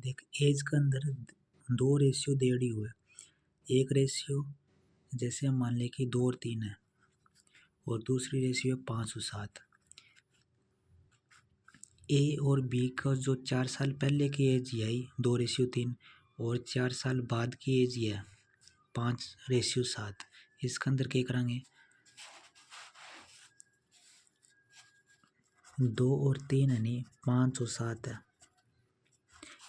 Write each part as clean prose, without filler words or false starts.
देख एज के अंदर दो रेशियो देड़ी हुए। एक रेशियो जैसे हम मान लें कि 2 और 3 है और दूसरी रेशियो है 5 और 7। ए और बी का जो 4 साल पहले की एज है 2:3 और 4 साल बाद की एज है 5:7। इसके अंदर क्या करेंगे 2 और 3 है नहीं 5 और 7 है।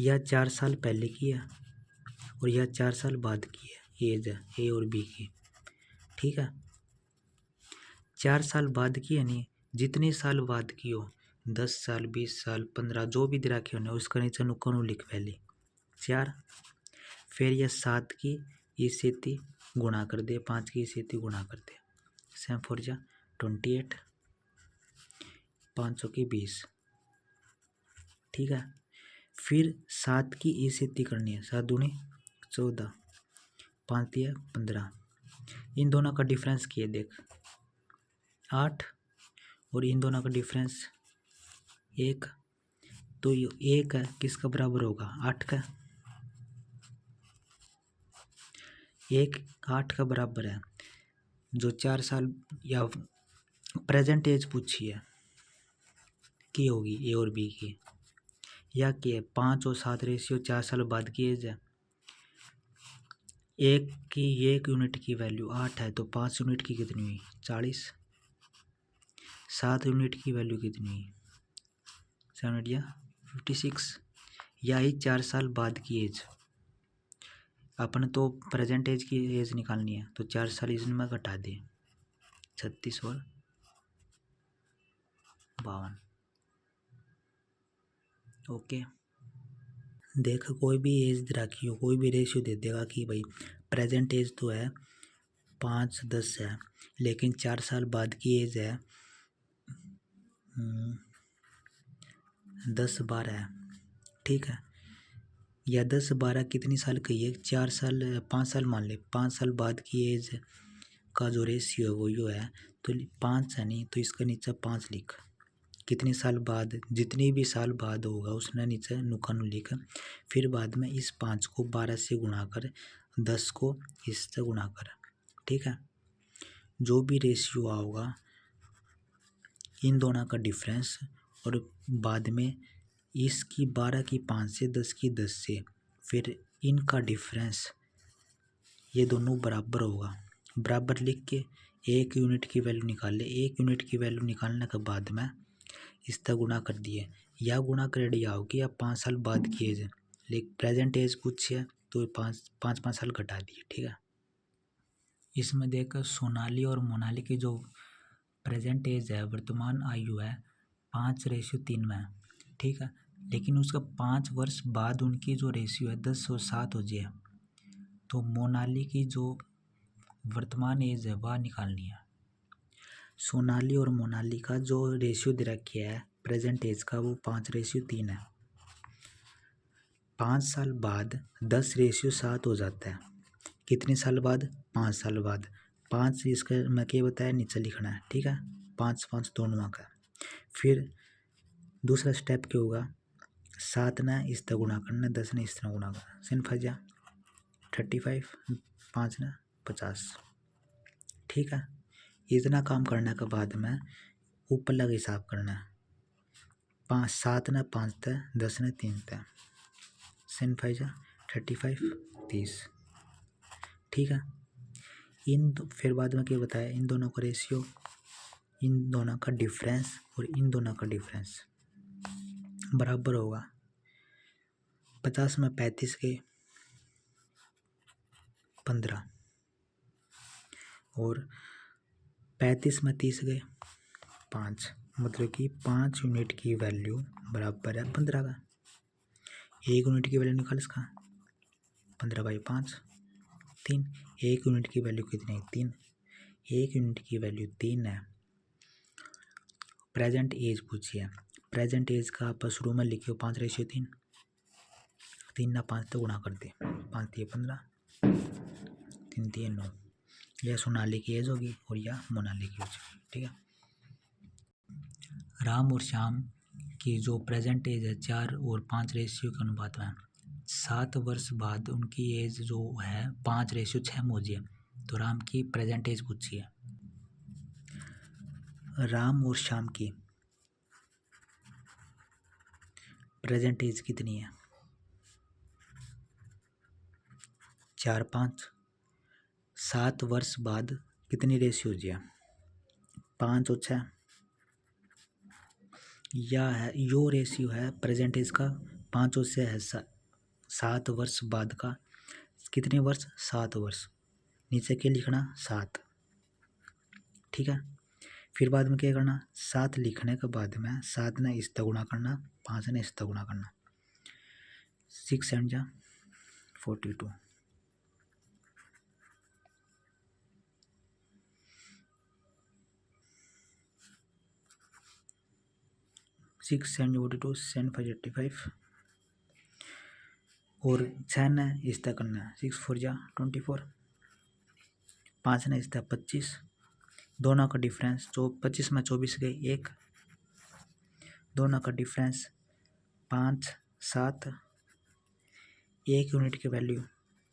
यह 4 साल पहले की है और यह 4 साल बाद की है एज है ए और बी की। ठीक है 4 साल बाद की है नहीं जितने साल बाद की हो 10 साल 20 साल 15 जो भी दे रखे होने उसका नीचे नुक्कड़ लिख पहले 4। फिर यह 7 की इससे गुणा कर दे 5 की इससे गुणा कर दे 7 4 जा 28 500 की 20। ठीक है फिर 7 की इससे करनी है 7 दूनी 14 5 दिया 15। इन दोनों का डिफरेंस किए देख 8 और इन दोनों का डिफरेंस 1। तो ये 1 है किसका बराबर होगा 8 का। 1 8 का बराबर है। जो 4 साल या प्रेजेंट एज पूछी है की होगी ए और बी की या कि 5 और 7 रेशियो 4 साल बाद की एज है। 1 यूनिट की वैल्यू 8 है तो 5 यूनिट की कितनी हुई 40। 7 यूनिट की वैल्यू कितनी हुई 7 या 56। यही 4 साल बाद की एज अपन तो प्रेजेंट एज की एज निकालनी है तो 4 साल इसमें घटा दे 36 और 52। ओके देख कोई भी एज रखी हो कोई भी रेशियो दे देगा कि भाई प्रेजेंट एज तो है 5 10 है लेकिन 4 साल बाद की एज है 10 12 है। ठीक है या 10 12 कितनी साल की है 4 साल 5 साल मान ले 5 साल बाद की एज का जो रेशियो है वो यो है तो 5 है नहीं तो इसका नीचे 5 लिख। कितने साल बाद जितनी भी साल बाद होगा उसने नीचे नुकानू लिखा। फिर बाद में इस 5 को 12 से गुणा कर 10 को इससे गुणा कर। ठीक है जो भी रेशियो आओगा इन दोनों का डिफरेंस और बाद में इसकी 12 की 5 से 10 की 10 से फिर इनका डिफरेंस ये दोनों बराबर होगा। बराबर लिख के 1 यूनिट की वैल्यू निकाल ले। 1 यूनिट की वैल्यू निकालने के बाद में इसका गुणा कर दिए या गुणा कर दिया होगी या 5 साल बाद की एज लेकिन प्रेजेंट एज पूछी है तो 5 साल घटा दिए। ठीक है इसमें देख सोनाली और मोनाली की जो प्रेजेंट एज है वर्तमान आयु है 5:3 में है। ठीक है लेकिन उसका 5 वर्ष बाद उनकी जो रेशियो है 10 और 7 हो जाए तो मोनाली की जो वर्तमान एज है वह निकालनी है। सोनाली और मोनाली का जो रेशियो दे रखा है प्रेजेंट एज का वो 5:3 है। 5 साल बाद 10:7 हो जाता है। कितने साल बाद 5 साल बाद 5 इसका मैं क्या बताया नीचे लिखना है। ठीक है 5 5 दोनों का। फिर दूसरा स्टेप क्या होगा 7 ने इस तरह गुणा करना 10 ने इस तरह गुणा करना 35 5 ने 50। ठीक है इतना काम करने के बाद में ऊपर लगा हिसाब करना है 7 ने 5 थे 10 ने 3 थे 35 30। ठीक है फिर बाद में क्या बताया इन दोनों का रेशियो इन दोनों का डिफरेंस और इन दोनों का डिफरेंस बराबर होगा 50 में 35 के 15 और 35 में 30 गए 5 मतलब कि 5 यूनिट की वैल्यू बराबर है 15 का। 1 यूनिट की वैल्यू निकाल इसका 15/5 3। 1 यूनिट की वैल्यू कितनी है 3। 1 यूनिट की वैल्यू 3 है। प्रेजेंट एज पूछी है प्रेजेंट एज का आप शुरू में लिखियो 5:3 3 ना 5 तो गुणा कर दे 5 3 15 3 3 9। यह सोनाली की एज होगी और यह मोनाली की एज होगी। ठीक है राम और श्याम की जो प्रेजेंट एज है 4 और 5 रेशियो के अनुपात में 7 वर्ष बाद उनकी एज जो है 5:6 में हो जाए, तो राम की प्रेजेंट एज पूछी है। राम और श्याम की प्रेजेंट एज कितनी है? 4 5। 7 वर्ष बाद कितनी रेशियो हो जाए? 5 और 6। या है यो रेशियो है प्रेजेंट एज का 5 और 6 है 7 वर्ष बाद का कितने वर्ष? 7 वर्ष। नीचे क्या लिखना? 7। ठीक है। फिर बाद में क्या करना? 7 लिखने के बाद में 7 ने इससे गुणा करना, 5 ने इससे गुणा करना। 6 7 जा 42। 6 7 42 7 5 85 और 6 ने इससे करना है 6 4 जा 24, 5 ने इससे 25, दोनों का डिफरेंस जो 25 में 24 गए 1, दोनों का डिफरेंस 5 7। 1 यूनिट की वैल्यू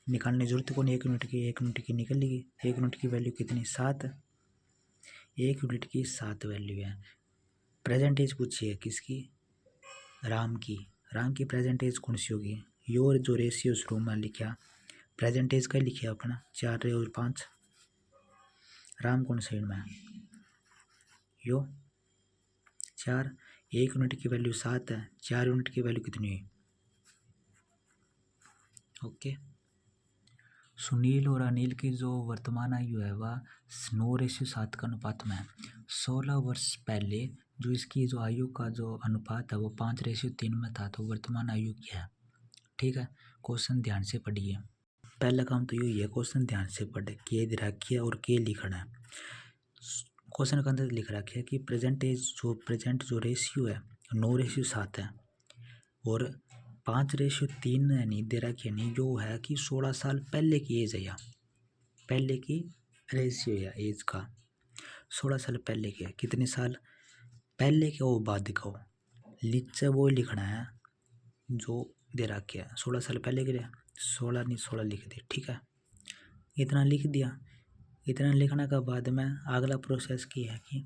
निकालने की जरूरत कौन? 1 यूनिट की निकल लेगी। 1 यूनिट की वैल्यू कितनी? 7। 1 यूनिट की 7 वैल्यू है। प्रेजेंट एज पूछी है किसकी? राम की। राम की प्रेजेंट एज कौन सी होगी? यो जो रेशियो शुरू में लिखा प्रेजेंट एज का लिखा अपना 4 और 5। राम कौन साइड में है? यो 4। 1 यूनिट की वैल्यू 7 है, 4 यूनिट की वैल्यू कितनी हुई? ओके। सुनील और अनिल की जो वर्तमान आयु है वह 9:7 का अनुपात में है। 16 वर्ष पहले जो इसकी जो आयु का जो अनुपात है वो 5:3 में था, तो वर्तमान आयु क्या है? ठीक है। क्वेश्चन ध्यान से पढ़िए। पहला काम तो यही है, क्वेश्चन ध्यान से पढ़े, के दे रखिए और के लिखना है। क्वेश्चन के अंदर लिख रखा है कि प्रेजेंट जो रेशियो है 9:7 है और 5:3 नहीं दे रखी है, नहीं जो है कि 16 साल पहले की एज है, या पहले की रेशियो है एज का 16 साल पहले की है। कितने साल पहले के वो बाद दिखाओ, नीचे वो लिखना है जो दे रखा है। 16 साल पहले के लिए 16 नहीं 16 लिख दिया। ठीक है, इतना लिख दिया। इतना लिखने के बाद में अगला प्रोसेस किया है कि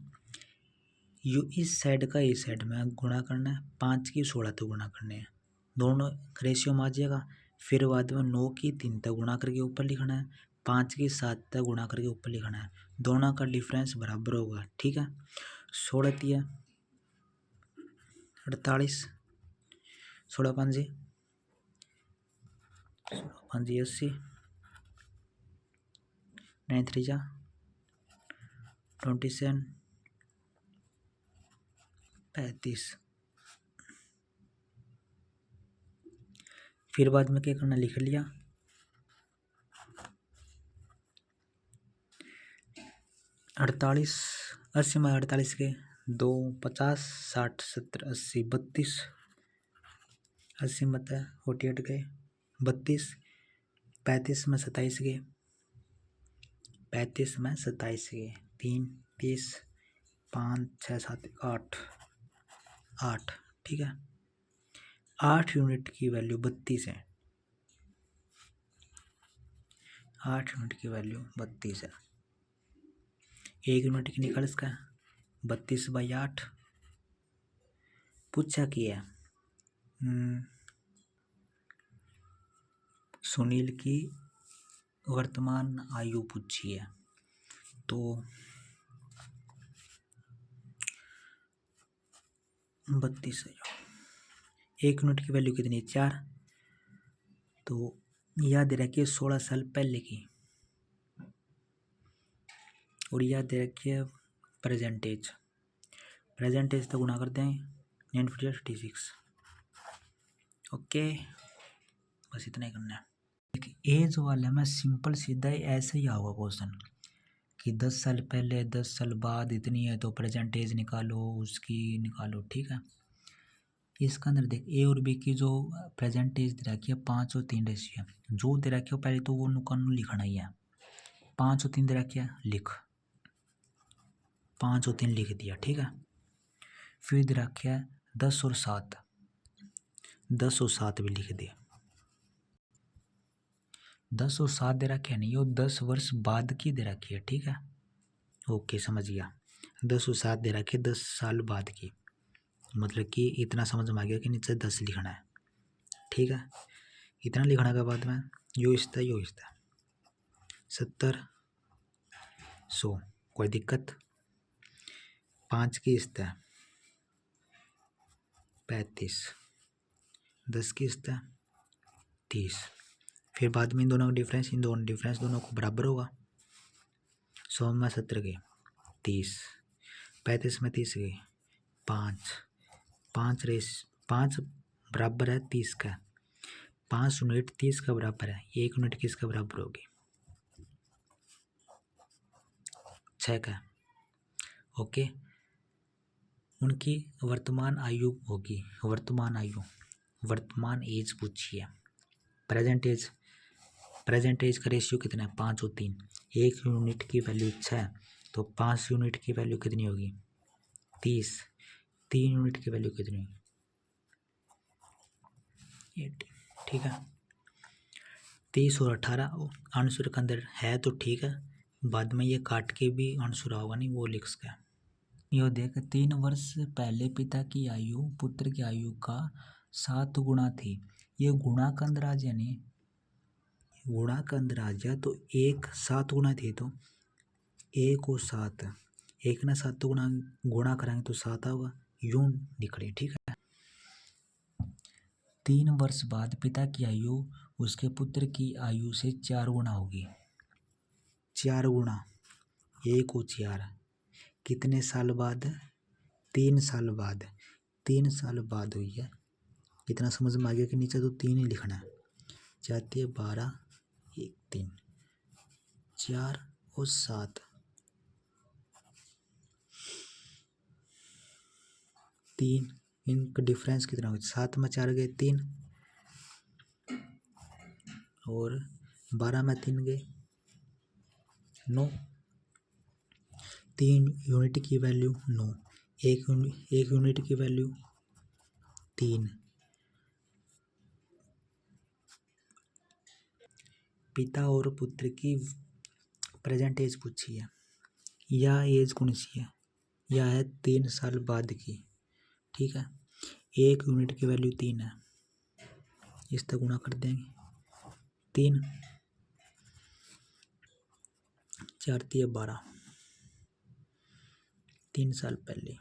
यू इस साइड का इस साइड में गुणा करना है, 5 की 16 तक गुणा करने हैं, दोनों रेशियो में आ जाएगा। फिर बाद में 9 की 3 तक गुणा करके ऊपर लिखना है, 5 की 7 तक गुणा करके ऊपर लिखना है, दोनों का डिफरेंस बराबर होगा। ठीक है। 16 3 48, 16 5 80, 9 3 27, 35। फिर बाद में क्या करना? लिख लिया। अड़तालीस 80 में 48 के 2 50 60 70 80 32, 80 में 48 गए 32, 35 में 27 गए 35 में 27 गए 3 30 5 6 7 8 8। ठीक है। 8 यूनिट की वैल्यू 32 है। 8 यूनिट की वैल्यू 32 है। 1 यूनिट की निकाल इसका 32/8 पूछा कि है सुनील की वर्तमान आयु पूछी है, तो 32 है। 1 यूनिट की वैल्यू कितनी है? 4। तो याद रखिए 16 साल पहले की, और याद रखिए प्रेजेंटेज तो गुणा करते हैं 956। ओके, बस इतना ही करना है। एज वाले में सिंपल सीधा ही ऐसे ही आएगा क्वेश्चन कि 10 साल पहले 10 साल बाद इतनी है तो प्रेजेंट एज निकालो, उसकी निकालो। ठीक है। इसके अंदर देख ए और बी की जो प्रेजेंट एज दे रखी है 5 और 3 रेशियो है, जो दे रखी है पहले तो वो नुकान लिखना ही है। 5 और 3 दे रखी है, लिख 5 और 3 लिख दिया। ठीक है। फिर दे रखा है 10 और 7, 10 और 7 भी लिख दिया। 10 और 7 दे रखे नहीं, वो 10 वर्ष बाद की दे रखी है। ठीक है, ओके समझ गया। 10 और 7 दे रखे 10 साल बाद की, मतलब कि इतना समझ में आ गया कि नीचे 10 लिखना है। ठीक है, इतना लिखने के बाद में यो हिस्सा 70 100, कोई दिक्कत। 5 की हिस्सा 35, 10 की हिस्सा 30। फिर बाद में इन दोनों का डिफरेंस, दोनों को बराबर होगा। 100 में 70 गए 30, 35 में 30 गए 5, 5 बराबर है 30 का। 5 यूनिट 30 का बराबर है, 1 यूनिट किसका बराबर होगी? 6 का। ओके, उनकी वर्तमान आयु होगी, वर्तमान एज पूछी है। प्रेजेंट एज का रेशियो कितना है? 5 और 3। 1 यूनिट की वैल्यू 6, तो 5 यूनिट की वैल्यू कितनी होगी? 30। 3 यूनिट की वैल्यू कितनी होगी? 18। ठीक है, 30 और 18 आंसर के अंदर है तो ठीक है, बाद में ये काट के भी आंसर होगा नहीं, वो लिख सका। यो देख, 3 वर्ष पहले पिता की आयु पुत्र की आयु का 7 गुना थी। ये गुणा के अंदर आ जाए नहीं, गुणा के अंदर आ जाए तो 1 7 गुना थी, तो 1 और 7, 1 ना 7 गुणा कराएंगे तो 7 होगा, यूं लिख रहे। ठीक है, 3 वर्ष बाद पिता की आयु उसके पुत्र की आयु से 4 गुना होगी। 4 गुना 1 और 4 कितने साल बाद? 3 साल बाद। 3 साल बाद हुई है, इतना समझ में आ गया कि नीचे तो 3 ही लिखना है। 4 12 1 3, 4 और 7, 3, इनका डिफरेंस कितना हो? 7 में 4 गए 3, और 12 में 3 गए 9। 3 यूनिट की वैल्यू 9, 1 यूनिट की वैल्यू 3। पिता और पुत्र की प्रेजेंट एज पूछी है, यह एज कौन सी है? यह है 3 साल बाद की। ठीक है, 1 यूनिट की वैल्यू 3 है, इस तक गुणा कर देंगे 3, 4 12, 3 साल पहले।